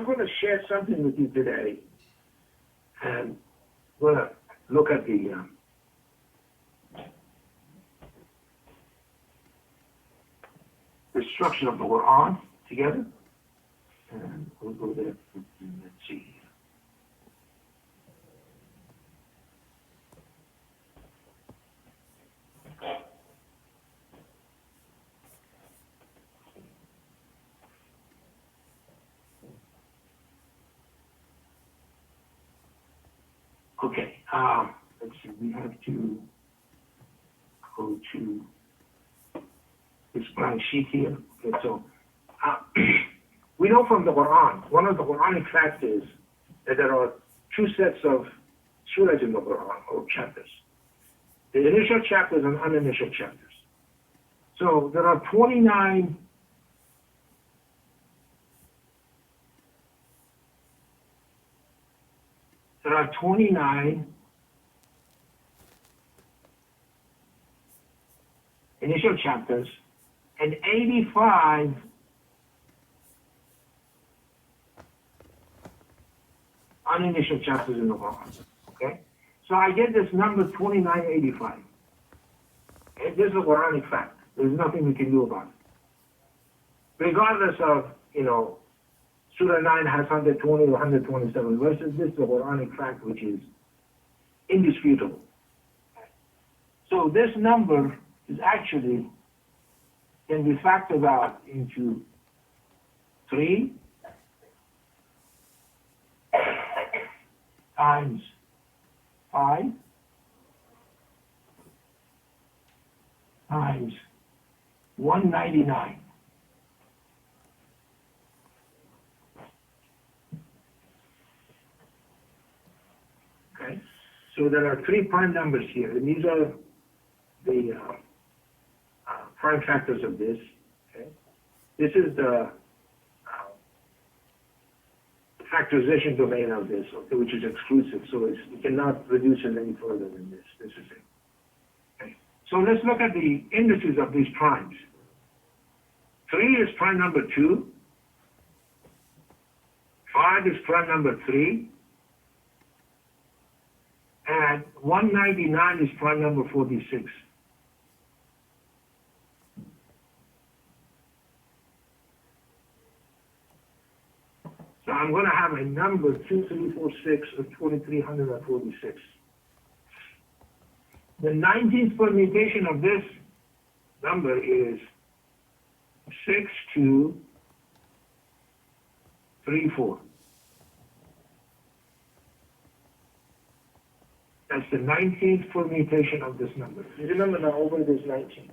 I'm going to share something with you today, and we're going to look at the structure of the Quran together, and we'll go there. Let's see. Okay, let's see, we have to go to this blank sheet here. Okay, so we know from the Quran, one of the Quranic facts is that there are two sets of surahs in the Quran, or chapters. The initial chapters and uninitial chapters. So there are 29 initial chapters and 85 uninitial chapters in the Quran. Okay? So I get this number 2985. Okay? This is a Quranic fact. There's nothing we can do about it. Regardless of, Surah 9 has 120 or 127 verses. This is a Quranic fact which is indisputable. So this number is actually can be factored out into 3 times 5 times 199. Okay, so there are 3 prime numbers here, and these are the prime factors of this. Okay, this is the factorization domain of this, okay, which is exclusive, so you cannot reduce it any further than this. This is it. Okay, so let's look at the indices of these primes. 3 is prime number 2. 5 is prime number 3. And 199 is prime number 46. So I'm going to have a number 2346 of 2346. The 19th permutation of this number is 6234. That's the 19th permutation of this number. You remember now, over this 19.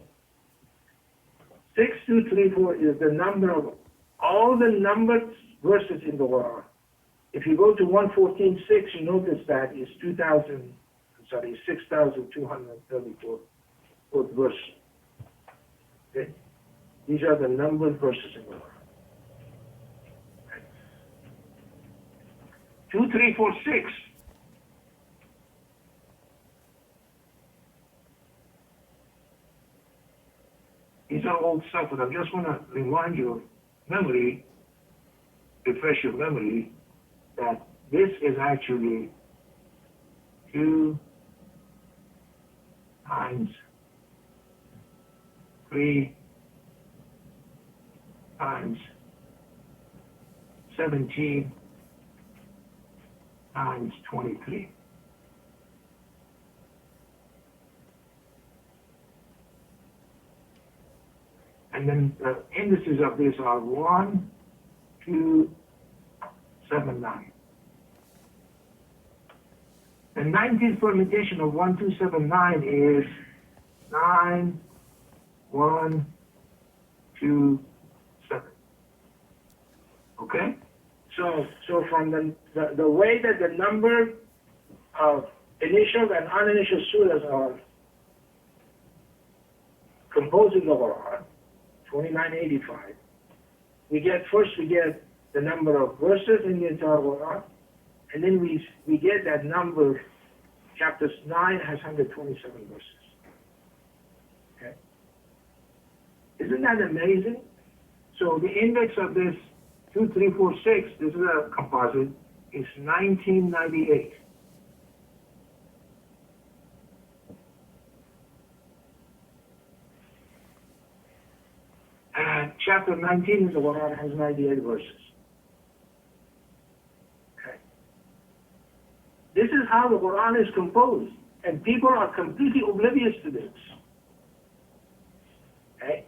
6234 is the number of all the numbered verses in the Quran. If you go to 114.6, you notice that is 6,234 verse. Okay? These are the numbered verses in the Quran. 2346. These are old stuff, but I just want to remind your memory, refresh your memory, that this is actually 2 times 3 times 17 times 23. And then the indices of this are 1, 2, 7, 9. The 19th permutation of 1, 2, 7, 9 is 9, 1, 2, 7. Okay? So from the way that the number of initial and uninitial surahs are composed in the Quran, 2985, we get the number of verses in the entire Quran, and then we get that number. Chapter 9 has 127 verses. Okay? Isn't that amazing? So the index of this 2346, this is a composite, is 1998. And chapter 19 is the one that has 98 verses. Okay. This is how the Quran is composed, and people are completely oblivious to this. Okay.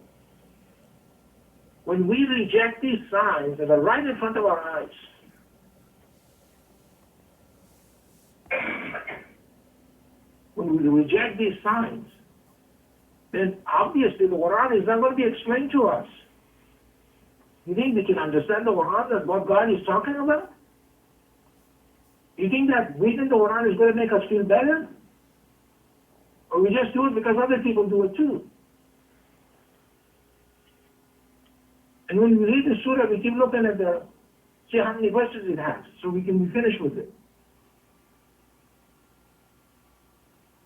When we reject these signs that are right in front of our eyes, when we reject these signs, then obviously the Quran is not going to be explained to us. You think we can understand the Quran, that what God is talking about? You think that reading the Quran is going to make us feel better? Or we just do it because other people do it too? And when we read the surah, we keep looking at see how many verses it has, so we can be finished with it.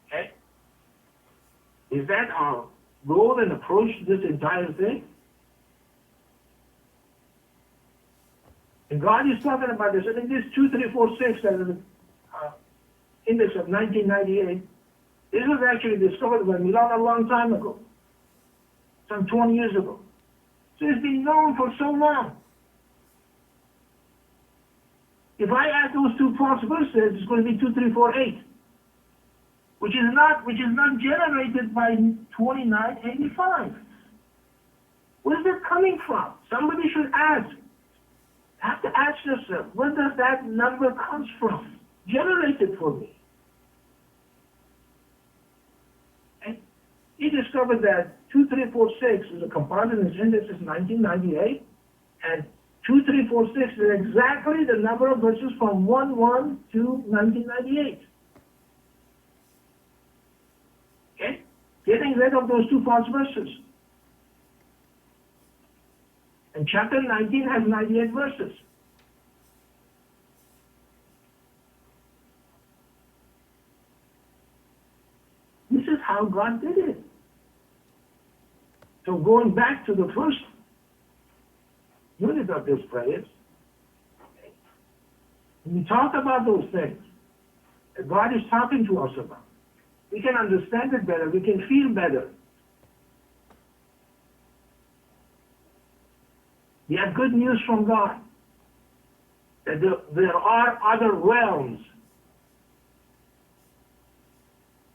Okay? Is that our goal and approach to this entire thing? And God is talking about this. I think this 2346, that is an index of 1998, this was actually discovered by Milan a long time ago, some 20 years ago. So it's been known for so long. If I add those two false verses, it's going to be 2348, which is not generated by 2985. Where is it coming from? Somebody should ask. Have to ask yourself, where does that number come from? Generate it for me. And he discovered that 2346 is a composite, and its index is 1998, and 2346 is exactly the number of verses from 1-1 to 1998. Okay? Getting rid of those two false verses. And chapter 19 has 98 verses. This is how God did it. So going back to the first unit of this prayers, when we talk about those things that God is talking to us about, we can understand it better, we can feel better. We have good news from God that there are other realms.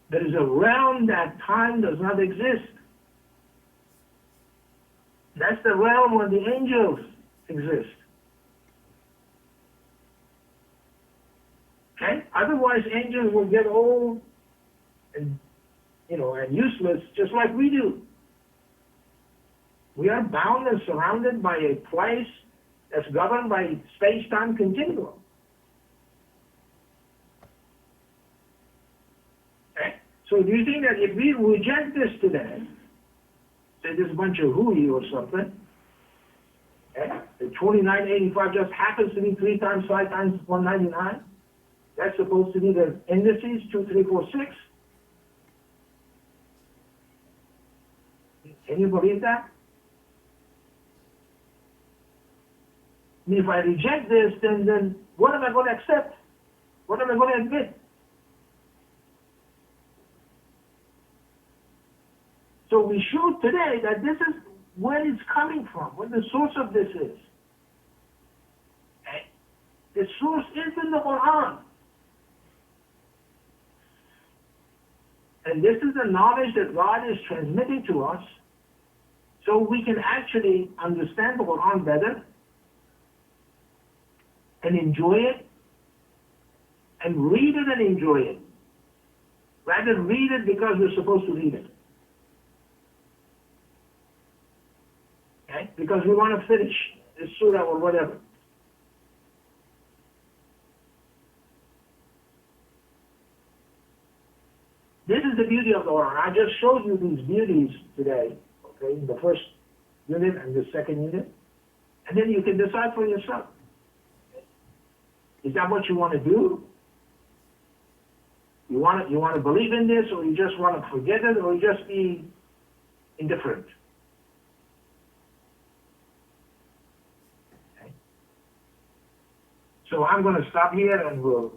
There is a realm that time does not exist. That's the realm where the angels exist. Okay? Otherwise, angels will get old and useless, just like we do. We are bound and surrounded by a place that's governed by space-time continuum. Okay? So do you think that if we reject this today, say this bunch of hooey or something, okay, the 2985 just happens to be 3 times 5 times 199, that's supposed to be the indices, 2, 3, 4, 6. Can you believe that? If I reject this, then what am I going to accept? What am I going to admit? So we showed today that this is where it's coming from, what the source of this is. Okay? The source is in the Quran. And this is the knowledge that God is transmitting to us so we can actually understand the Quran better and enjoy it, and read it and enjoy it. Rather than read it because we're supposed to read it. Okay? Because we want to finish this surah or whatever. This is the beauty of the Quran. I just showed you these beauties today, okay, in the first unit and the second unit. And then you can decide for yourself. Is that what you want to do? You want to believe in this, or you just want to forget it, or you just be indifferent? Okay. So I'm going to stop here and we'll